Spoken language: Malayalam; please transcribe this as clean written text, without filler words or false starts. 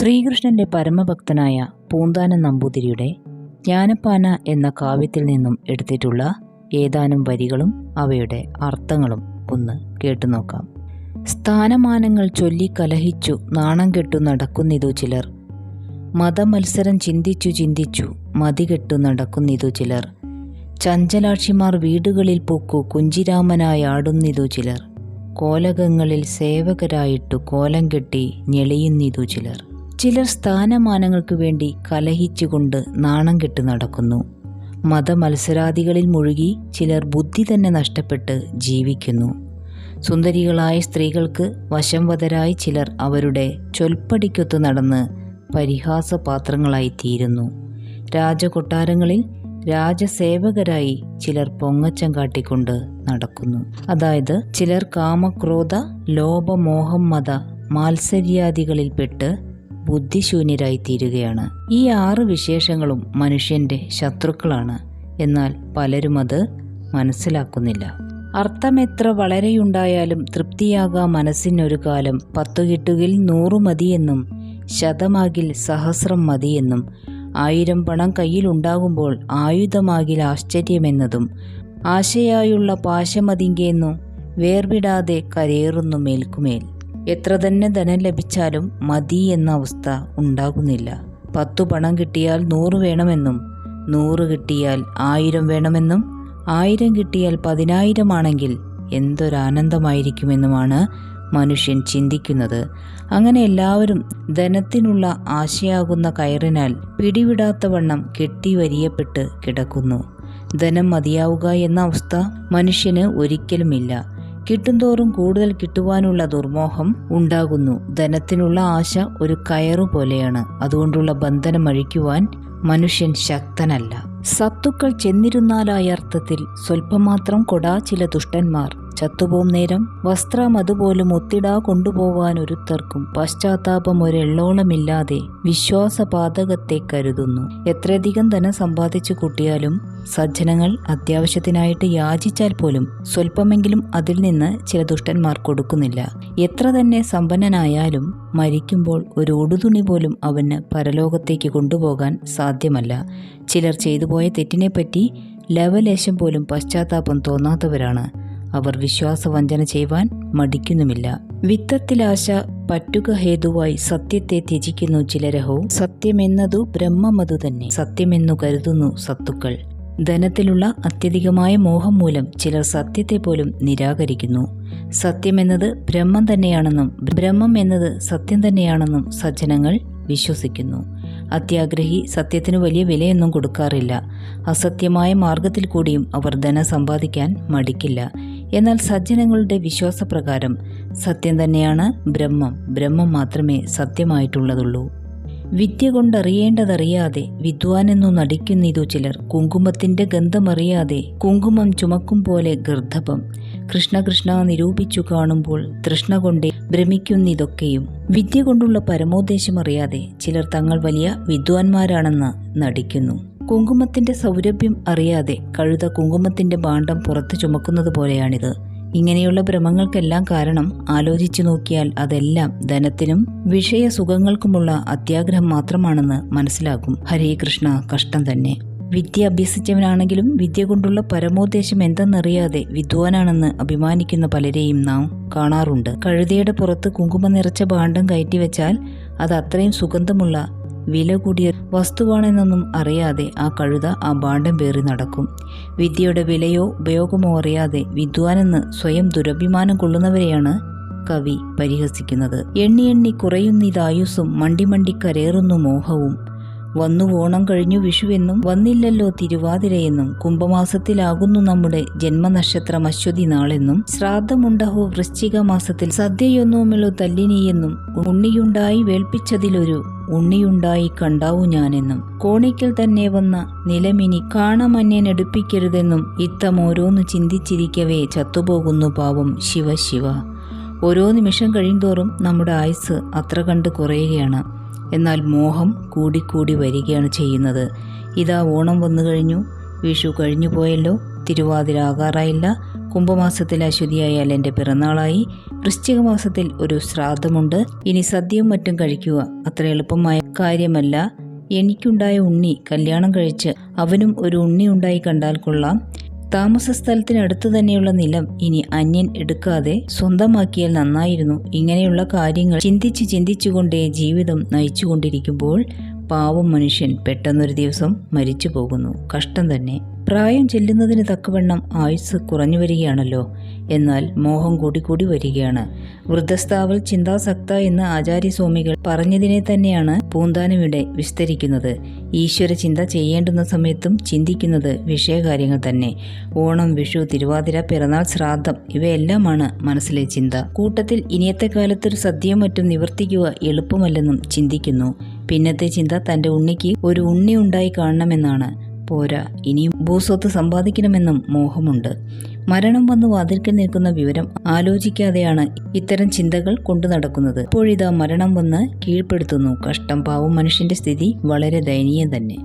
ശ്രീകൃഷ്ണന്റെ പരമഭക്തനായ പൂന്താനം നമ്പൂതിരിയുടെ ജ്ഞാനപ്പാന എന്ന കാവ്യത്തിൽ നിന്നും എടുത്തിട്ടുള്ള ഏതാനും വരികളും അവയുടെ അർത്ഥങ്ങളും ഒന്ന് കേട്ടുനോക്കാം. സ്ഥാനമാനങ്ങൾ ചൊല്ലി കലഹിച്ചു നാണം കെട്ടു നടക്കുന്നിതു ചിലർ. മതമത്സരം ചിന്തിച്ചു ചിന്തിച്ചു മതികെട്ടു നടക്കുന്നിതു ചിലർ. ചഞ്ചലാക്ഷിമാർ വീടുകളിൽ പൊക്കു കുഞ്ചിരാമനായി ആടുന്നിതു ചിലർ. കോലകങ്ങളിൽ സേവകരായിട്ടു കോലം കെട്ടി ഞെളിയുന്നിതു ചിലർ. ചിലർ സ്ഥാനമാനങ്ങൾക്ക് വേണ്ടി കലഹിച്ചുകൊണ്ട് നാണം കെട്ടു നടക്കുന്നു. മതമത്സരാദികളിൽ മുഴുകി ചിലർ ബുദ്ധി തന്നെ നഷ്ടപ്പെട്ട് ജീവിക്കുന്നു. സുന്ദരികളായ സ്ത്രീകൾക്ക് വശംവദരായി ചിലർ അവരുടെ ചൊൽപ്പടിക്കൊത്ത് നടന്ന് പരിഹാസപാത്രങ്ങളായി തീരുന്നു. രാജകൊട്ടാരങ്ങളിൽ രാജസേവകരായി ചിലർ പൊങ്ങച്ചം കാട്ടിക്കൊണ്ട് നടക്കുന്നു. അതായത് ചിലർ കാമക്രോധ ലോഭമോഹം മത മാത്സര്യാദികളിൽപ്പെട്ട് ബുദ്ധിശൂന്യരായി തീരുകയാണ്. ഈ 6 വിശേഷങ്ങളും മനുഷ്യന്റെ ശത്രുക്കളാണ്. എന്നാൽ പലരും അത് മനസ്സിലാക്കുന്നില്ല. അർത്ഥമെത്ര വളരെയുണ്ടായാലും തൃപ്തിയാകാ മനസ്സിനൊരു കാലം. 10 കിട്ടുകിൽ 100 മതിയെന്നും 100 സഹസ്രം മതിയെന്നും 1000 പണം കയ്യിലുണ്ടാകുമ്പോൾ ആയുധമാകിൽ ആശ്ചര്യമെന്നതും ആശയായുള്ള പാശമതിങ്കെന്നു വേർവിടാതെ കരയേറുന്നു മേൽക്കുമേൽ. എത്ര തന്നെ ധനം ലഭിച്ചാലും മതി എന്ന അവസ്ഥ ഉണ്ടാകുന്നില്ല. 10 പണം കിട്ടിയാൽ 100 വേണമെന്നും 100 കിട്ടിയാൽ 1000 വേണമെന്നും 1000 കിട്ടിയാൽ 10,000 ആണെങ്കിൽ എന്തൊരാനന്ദമായിരിക്കുമെന്നുമാണ് മനുഷ്യൻ ചിന്തിക്കുന്നത്. അങ്ങനെ എല്ലാവരും ധനത്തിനുള്ള ആശയാകുന്ന കയറിനാൽ പിടിവിടാത്തവണ്ണം കെട്ടിവരിയപ്പെട്ട് കിടക്കുന്നു. ധനം മതിയാവുക എന്ന അവസ്ഥ മനുഷ്യന് ഒരിക്കലുമില്ല. കിട്ടുന്തോറും കൂടുതൽ കിട്ടുവാനുള്ള ദുർമോഹം ഉണ്ടാകുന്നു. ധനത്തിനുള്ള ആശ ഒരു കയറു പോലെയാണ്. അതുകൊണ്ടുള്ള ബന്ധനം അഴിക്കുവാൻ മനുഷ്യൻ ശക്തനല്ല. സത്തുക്കൾ ചെന്നിരുന്നാലായ അർത്ഥത്തിൽ സ്വല്പമാത്രം കൊടാ ചില ദുഷ്ടന്മാർ. ചത്തുപോം നേരം വസ്ത്രം അതുപോലും ഒത്തിടാ കൊണ്ടുപോവാൻ ഒരുത്തർക്കും പശ്ചാത്താപം ഒരെള്ളോളമില്ലാതെ വിശ്വാസപാതകത്തെ കരുതുന്നു. എത്രയധികം ധനം സമ്പാദിച്ചു കൂട്ടിയാലും സജ്ജനങ്ങൾ അത്യാവശ്യത്തിനായിട്ട് യാചിച്ചാൽ പോലും സ്വല്പമെങ്കിലും അതിൽ നിന്ന് ചില ദുഷ്ടന്മാർ കൊടുക്കുന്നില്ല. എത്ര തന്നെ സമ്പന്നനായാലും മരിക്കുമ്പോൾ ഒരു ഉടുതുണി പോലും അവന് പരലോകത്തേക്ക് കൊണ്ടുപോകാൻ സാധ്യമല്ല. ചിലർ ചെയ്തുപോയ തെറ്റിനെപ്പറ്റി ലവലേശം പോലും പശ്ചാത്താപം തോന്നാത്തവരാണ്. അവർ വിശ്വാസവഞ്ചന ചെയ്യുവാൻ മടിക്കുന്നുമില്ല. വിത്തത്തിലാശ പറ്റുക ഹേതുവായി സത്യത്തെ ത്യജിക്കുന്നു ചിലരഹോ. സത്യമെന്നതു ബ്രഹ്മമതു തന്നെ സത്യമെന്നു കരുതുന്നു സത്തുക്കൾ. ധനത്തിലുള്ള അത്യധികമായ മോഹം മൂലം ചിലർ സത്യത്തെ പോലും നിരാകരിക്കുന്നു. സത്യമെന്നത് ബ്രഹ്മം തന്നെയാണെന്നും ബ്രഹ്മം എന്നത് സത്യം തന്നെയാണെന്നും സജ്ജനങ്ങൾ വിശ്വസിക്കുന്നു. അത്യാഗ്രഹി സത്യത്തിന് വലിയ വിലയൊന്നും കൊടുക്കാറില്ല. അസത്യമായ മാർഗത്തിൽ കൂടിയും അവർ ധനം സമ്പാദിക്കാൻ മടിക്കില്ല. എന്നാൽ സജ്ജനങ്ങളുടെ വിശ്വാസപ്രകാരം സത്യം തന്നെയാണ് ബ്രഹ്മം. ബ്രഹ്മം മാത്രമേ സത്യമായിട്ടുള്ളതുള്ളൂ. വിദ്യ കൊണ്ടറിയേണ്ടതറിയാതെ വിദ്വാനെന്നു നടിക്കുന്നിതു ചിലർ. കുങ്കുമത്തിന്റെ ഗന്ധമറിയാതെ കുങ്കുമം ചുമക്കും പോലെ ഗർദ്ധപം. കൃഷ്ണ കൃഷ്ണ നിരൂപിച്ചു കാണുമ്പോൾ തൃഷ്ണ കൊണ്ടേ ഭ്രമിക്കുന്നിതൊക്കെയും. വിദ്യ കൊണ്ടുള്ള പരമോദ്ദേശം അറിയാതെ ചിലർ തങ്ങൾ വലിയ വിദ്വാൻമാരാണെന്ന് നടിക്കുന്നു. കുങ്കുമത്തിന്റെ സൗരഭ്യം അറിയാതെ കഴുത കുങ്കുമത്തിന്റെ ഭാണ്ഡം പുറത്ത് ചുമക്കുന്നത് പോലെയാണിത്. ഇങ്ങനെയുള്ള ഭ്രമങ്ങൾക്കെല്ലാം കാരണം ആലോചിച്ചു നോക്കിയാൽ അതെല്ലാം ധനത്തിനും വിഷയസുഖങ്ങൾക്കുമുള്ള അത്യാഗ്രഹം മാത്രമാണെന്ന് മനസ്സിലാക്കും. ഹരേ കൃഷ്ണ, കഷ്ടം തന്നെ. വിദ്യ അഭ്യസിച്ചവനാണെങ്കിലും വിദ്യ കൊണ്ടുള്ള പരമോദ്ദേശം എന്തെന്നറിയാതെ വിദ്വാനാണെന്ന് അഭിമാനിക്കുന്ന പലരെയും നാം കാണാറുണ്ട്. കഴുതയുടെ പുറത്ത് കുങ്കുമം നിറച്ച ഭാണ്ഡം കയറ്റിവെച്ചാൽ അത് അത്രയും സുഗന്ധമുള്ള വില കൂടിയ വസ്തുവാണെന്നൊന്നും അറിയാതെ ആ കഴുത ആ ഭാണ്ഡം പേറി നടക്കും. വിദ്യയുടെ വിലയോ ഉപയോഗമോ അറിയാതെ വിദ്വാനെന്ന് സ്വയം ദുരഭിമാനം കൊള്ളുന്നവരെയാണ് കവി പരിഹസിക്കുന്നത്. എണ്ണി എണ്ണി കുറയുന്നിതായുസ്സും മണ്ടി മണ്ടി കരേറുന്നു മോഹവും. വന്നു ഓണം കഴിഞ്ഞു വിഷുവെന്നും വന്നില്ലല്ലോ തിരുവാതിരയെന്നും. കുംഭമാസത്തിലാകുന്നു നമ്മുടെ ജന്മനക്ഷത്രം അശ്വതി നാളെന്നും. ശ്രാദ്ധമുണ്ടഹോ വൃശ്ചിക മാസത്തിൽ സദ്യയൊന്നുമില്ലോ തല്ലിനിയെന്നും. ഉണ്ണിയുണ്ടായി വേൾപ്പിച്ചതിലൊരു ഉണ്ണിയുണ്ടായി കണ്ടാവു ഞാനെന്നും. കോണിക്കൽ തന്നെ വന്ന നിലമിനി കാണമന്യനെടുപ്പിക്കരുതെന്നും. ഇത്തം ഓരോന്ന് ചിന്തിച്ചിരിക്കവേ ചത്തുപോകുന്നു പാവം ശിവ ശിവ. ഓരോ നിമിഷം കഴിയുന്തോറും നമ്മുടെ ആയുസ് അത്ര കണ്ട് കുറയുകയാണ്. എന്നാൽ മോഹം കൂടിക്കൂടി വരികയാണ് ചെയ്യുന്നത്. ഇതാ ഓണം വന്നു കഴിഞ്ഞു, വിഷു കഴിഞ്ഞു പോയല്ലോ, തിരുവാതിര ആകാറായില്ല, കുംഭമാസത്തിൽ അശ്വതിയായാൽ എൻ്റെ പിറന്നാളായി. വൃശ്ചിക മാസത്തിൽ ഒരു ശ്രാദ്ധമുണ്ട്. ഇനി സദ്യയും മറ്റും കഴിക്കുക അത്ര എളുപ്പമായ കാര്യമല്ല. എനിക്കുണ്ടായ ഉണ്ണി കല്യാണം കഴിച്ച് അവനും ഒരു ഉണ്ണി ഉണ്ടായി കണ്ടാൽ കൊള്ളാം. താമസ സ്ഥലത്തിനടുത്ത് തന്നെയുള്ള നിലം ഇനി അന്യൻ എടുക്കാതെ സ്വന്തമാക്കിയാൽ നന്നായിരുന്നു. ഇങ്ങനെയുള്ള കാര്യങ്ങൾ ചിന്തിച്ചുകൊണ്ടേ ജീവിതം നയിച്ചുകൊണ്ടിരിക്കുമ്പോൾ പാവം മനുഷ്യൻ പെട്ടെന്നൊരു ദിവസം മരിച്ചു പോകുന്നു. കഷ്ടം തന്നെ. പ്രായം ചെല്ലുന്നതിന് തക്കവണ്ണം ആയുസ് കുറഞ്ഞു വരികയാണല്ലോ. എന്നാൽ മോഹം കൂടിക്കൂടി വരികയാണ്. വൃദ്ധസ്ഥാവൽ ചിന്താസക്ത എന്ന് ആചാര്യസ്വാമികൾ പറഞ്ഞതിനെ തന്നെയാണ് പൂന്താനമിടെ വിസ്തരിക്കുന്നത്. ഈശ്വര ചിന്ത ചെയ്യേണ്ടുന്ന സമയത്തും ചിന്തിക്കുന്നത് വിഷയകാര്യങ്ങൾ തന്നെ. ഓണം, വിഷു, തിരുവാതിര, പിറന്നാൾ, ശ്രാദ്ധം ഇവയെല്ലാമാണ് മനസ്സിലെ ചിന്ത. കൂട്ടത്തിൽ ഇനിയത്തെ കാലത്തൊരു സദ്യയും മറ്റും നിവർത്തിക്കുക എളുപ്പമല്ലെന്നും ചിന്തിക്കുന്നു. പിന്നത്തെ ചിന്ത തൻ്റെ ഉണ്ണിക്ക് ഒരു ഉണ്ണി ഉണ്ടായി കാണണമെന്നാണ്. പോരാ, ഇനിയും ഭൂസ്വത്ത് സമ്പാദിക്കണമെന്നും മോഹമുണ്ട്. മരണം വന്ന് വാതിൽക്കൽ നിൽക്കുന്ന വിവരം ആലോചിക്കാതെയാണ് ഇത്തരം ചിന്തകൾ കൊണ്ടു നടക്കുന്നത്. അപ്പോഴിതാ മരണം വന്ന് കീഴ്പ്പെടുത്തുന്നു. കഷ്ടം. പാവം മനുഷ്യന്റെ സ്ഥിതി വളരെ ദയനീയം തന്നെ.